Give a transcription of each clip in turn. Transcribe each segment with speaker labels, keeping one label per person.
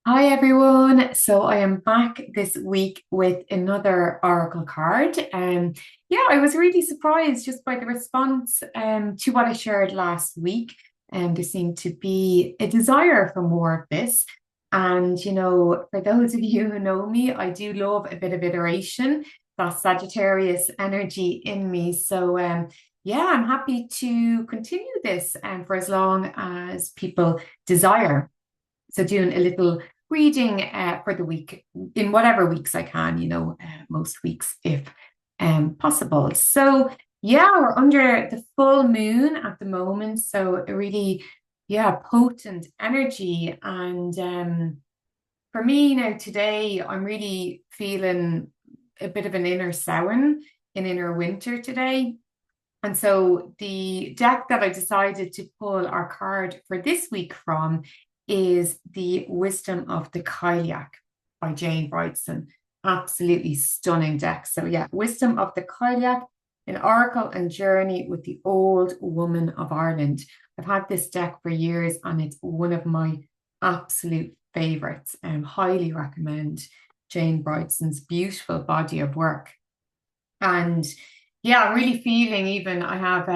Speaker 1: Hi everyone. So I am back this week with another Oracle card. Yeah, I was really surprised just by the response to what I shared last week. There seemed to be a desire for more of this. And for those of you who know me, I do love a bit of iteration, that Sagittarius energy in me. So yeah, I'm happy to continue this for as long as people desire. So doing a little reading for the week in whatever weeks I can, most weeks if possible. So yeah, we're under the full moon at the moment. So a really, yeah, potent energy. And for me now today, I'm really feeling a bit of an inner Samhain, an inner winter today. And so the deck that I decided to pull our card for this week from is the Wisdom of the Cailleach by Jane Brideson. Absolutely stunning deck. So yeah, Wisdom of the Cailleach, an oracle and journey with the old woman of Ireland. I've had this deck for years and it's one of my absolute favorites. Highly recommend Jane Brideson's beautiful body of work. And yeah, I'm really feeling even I have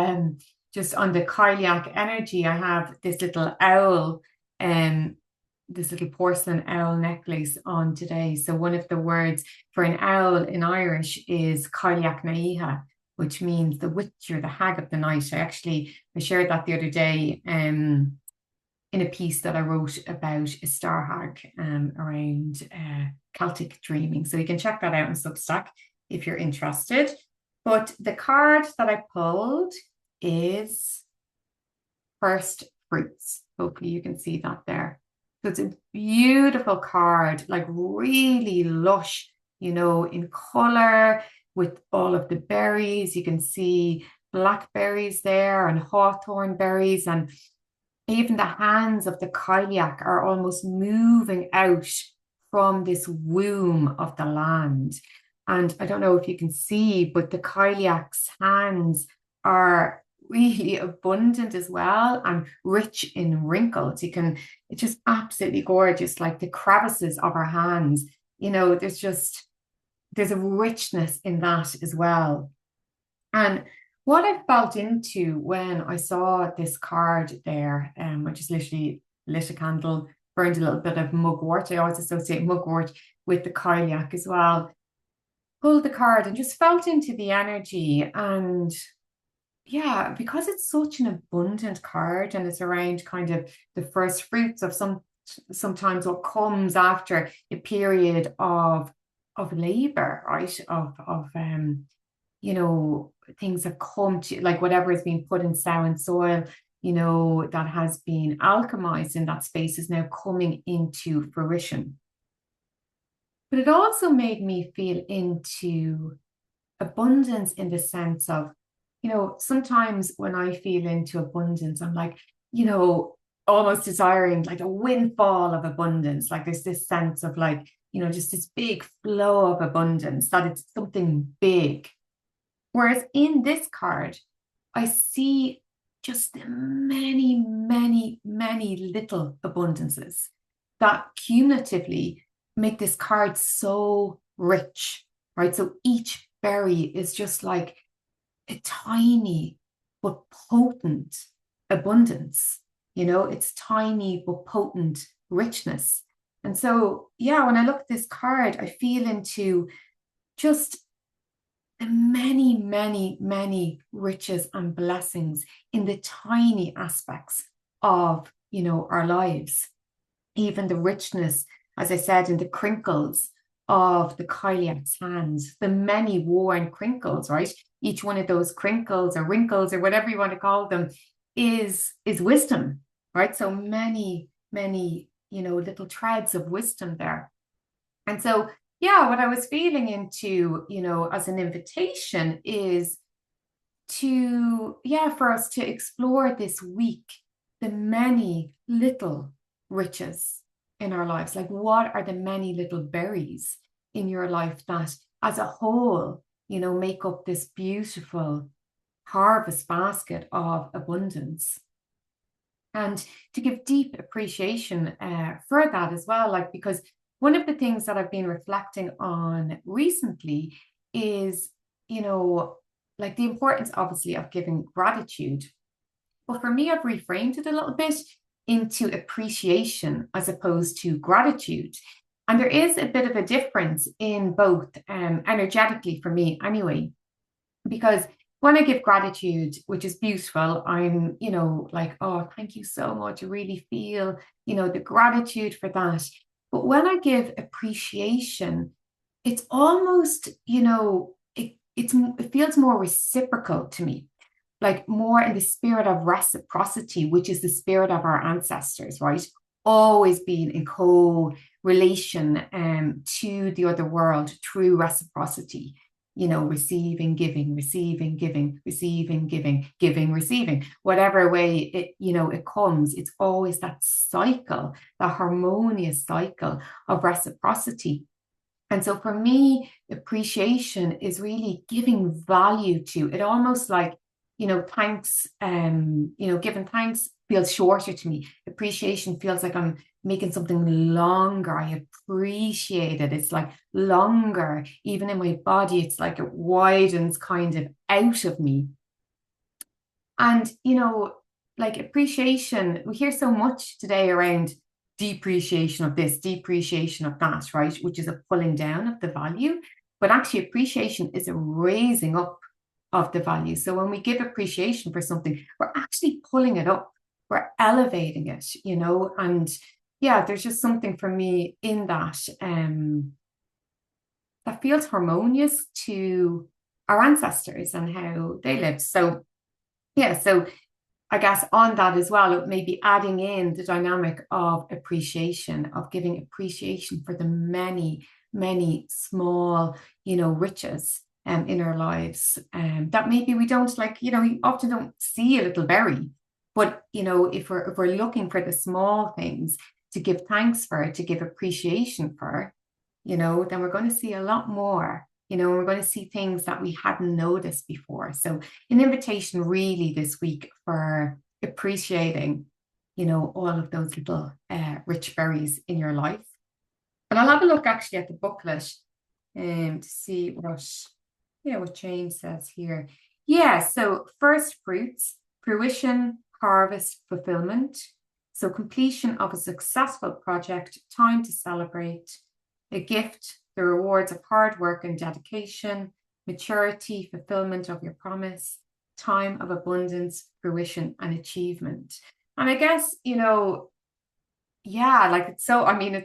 Speaker 1: just on the Cailleach energy, I have this little owl, um, this little porcelain owl necklace on today. So one of the words for an owl in Irish is Cailleach Naíha, which means the witch or the hag of the night. I shared that the other day in a piece that I wrote about a star hag around Celtic dreaming. So you can check that out in Substack if you're interested. But the card that I pulled is first fruits. Hopefully you can see that there. So it's a beautiful card, like really lush, in color with all of the berries. You can see blackberries there and hawthorn berries, and even the hands of the Cailleach are almost moving out from this womb of the land. And I don't know if you can see, but the Cailleach's hands are really abundant as well and rich in wrinkles. It's just absolutely gorgeous, like the crevices of her hands. There's a richness in that as well. And what I felt into when I saw this card there, I just literally lit a candle, burned a little bit of mugwort. I always associate mugwort with the Cailleach as well. Pulled the card and just felt into the energy. And yeah, because it's such an abundant card and it's around kind of the first fruits of sometimes what comes after a period of labor, right? Of things have come to, like, whatever has been put in sound soil, that has been alchemized in that space is now coming into fruition. But it also made me feel into abundance in the sense of, sometimes when I feel into abundance, I'm like, you know, almost desiring like a windfall of abundance. Like there's this sense of like, just this big flow of abundance, that it's something big. Whereas in this card, I see just the many, many, many little abundances that cumulatively make this card so rich, right? So each berry is just like a tiny but potent abundance. It's tiny but potent richness. And so, yeah, when I look at this card, I feel into just the many, many, many riches and blessings in the tiny aspects of, our lives. Even the richness, as I said, in the crinkles of the Cailleach's hands, the many worn crinkles, right? Each one of those crinkles or wrinkles or whatever you want to call them is wisdom, right? So many, many, little threads of wisdom there. And so, yeah, what I was feeling into, as an invitation is for us to explore this week the many little riches in our lives. Like, what are the many little berries in your life that, as a whole, make up this beautiful harvest basket of abundance? and to give deep appreciation for that as well. Like, because one of the things that I've been reflecting on recently is, you know, like the importance, obviously, of giving gratitude. But for me, I've reframed it a little bit into appreciation as opposed to gratitude. And there is a bit of a difference in both, energetically for me anyway, because when I give gratitude, which is beautiful, I'm, like, oh, thank you so much. I really feel, the gratitude for that. But when I give appreciation, it's almost, it feels more reciprocal to me, like more in the spirit of reciprocity, which is the spirit of our ancestors, right? Always being in co-relation to the other world through reciprocity, receiving, giving, receiving, giving, receiving, giving, giving, receiving, whatever way it comes. It's always that cycle, that harmonious cycle of reciprocity. And so for me, appreciation is really giving value to it, almost like, thanks, giving thanks feels shorter to me. Appreciation feels like I'm making something longer. I appreciate it. It's like longer, even in my body, it's like it widens kind of out of me. And, like appreciation, we hear so much today around depreciation of this, depreciation of that, right? Which is a pulling down of the value. But actually, appreciation is a raising up of the value. So when we give appreciation for something, we're actually pulling it up, we're elevating it, and yeah, there's just something for me in that that feels harmonious to our ancestors and how they lived. So yeah, so I guess on that as well, maybe adding in the dynamic of appreciation, of giving appreciation for the many, many small, riches in our lives that maybe we don't like, you often don't see a little berry. But, if we're looking for the small things to give thanks for, to give appreciation for, then we're going to see a lot more. We're going to see things that we hadn't noticed before. So an invitation really this week for appreciating, all of those little rich berries in your life. And I'll have a look actually at the booklet to see what Jane says here. Yeah, so first fruits, fruition, harvest, fulfillment. So completion of a successful project, time to celebrate, a gift, the rewards of hard work and dedication, maturity, fulfillment of your promise, time of abundance, fruition, and achievement. And I guess, yeah, like it's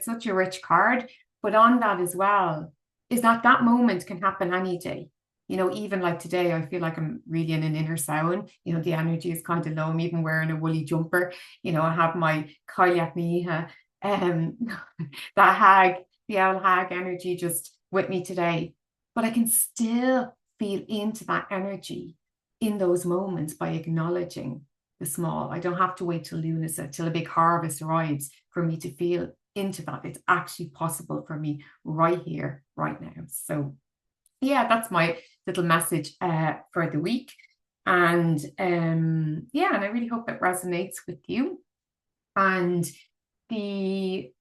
Speaker 1: such a rich card, but on that as well, is that moment can happen any day. Even like today, I feel like I'm really in an inner sound. The energy is kind of low. I'm even wearing a woolly jumper. I have my Cailleach that hag, the owl hag energy just with me today. But I can still feel into that energy in those moments by acknowledging the small. I don't have to wait till lunacy, till a big harvest arrives for me to feel into that. It's actually possible for me right here, right now. So yeah, that's my little message for the week. And yeah, and I really hope it resonates with you. And is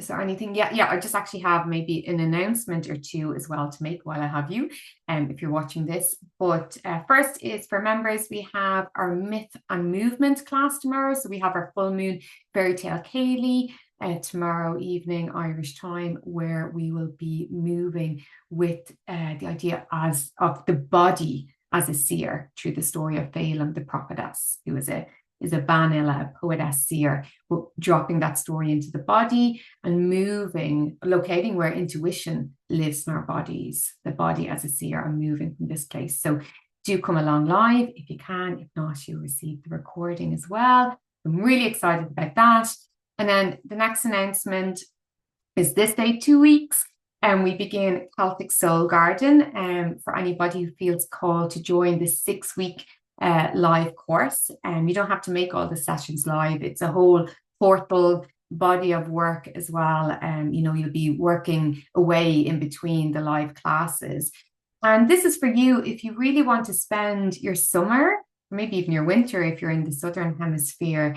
Speaker 1: there anything? Yeah, I just actually have maybe an announcement or two as well to make while I have you, if you're watching this. But first is for members, we have our myth and movement class tomorrow. So we have our full moon fairy tale Cailleach tomorrow evening Irish time, where we will be moving with the idea of the body as a seer through the story of Phelim, the prophetess, who is a Banila, a poetess seer, dropping that story into the body and moving, locating where intuition lives in our bodies, the body as a seer, and moving from this place. So do come along live if you can. If not, you'll receive the recording as well. I'm really excited about that. And then the next announcement is this day, 2 weeks, and we begin Celtic Soul Garden for anybody who feels called to join the 6-week live course. And you don't have to make all the sessions live. It's a whole portal body of work as well. You'll be working away in between the live classes. And this is for you if you really want to spend your summer maybe even your winter if you're in the southern hemisphere,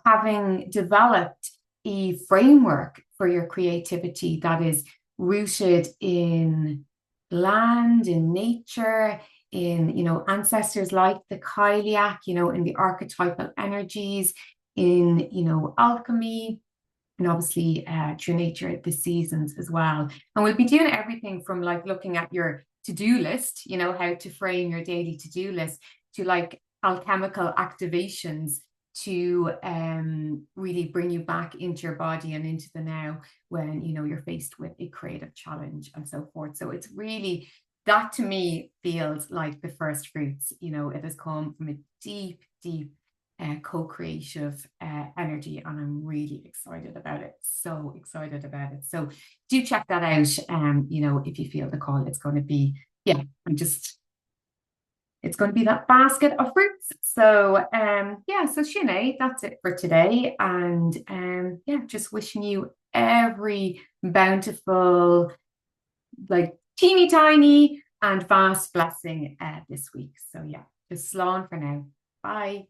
Speaker 1: having developed a framework for your creativity that is rooted in land, in nature, in ancestors like the Cailleach, in the archetypal energies, in alchemy, and obviously through nature, the seasons as well. And we'll be doing everything from like looking at your to-do list, how to frame your daily to-do list, to like alchemical activations to really bring you back into your body and into the now when you're faced with a creative challenge and so forth. So it's really, that to me feels like the first fruits. It has come from a deep, deep co-creative energy, and I'm really excited about it. So excited about it. So do check that out. If you feel the call, it's going to be, it's going to be that basket of fruits. So so Sinead, that's it for today. And just wishing you every bountiful, like teeny tiny and vast blessing this week. So just slán for now. Bye.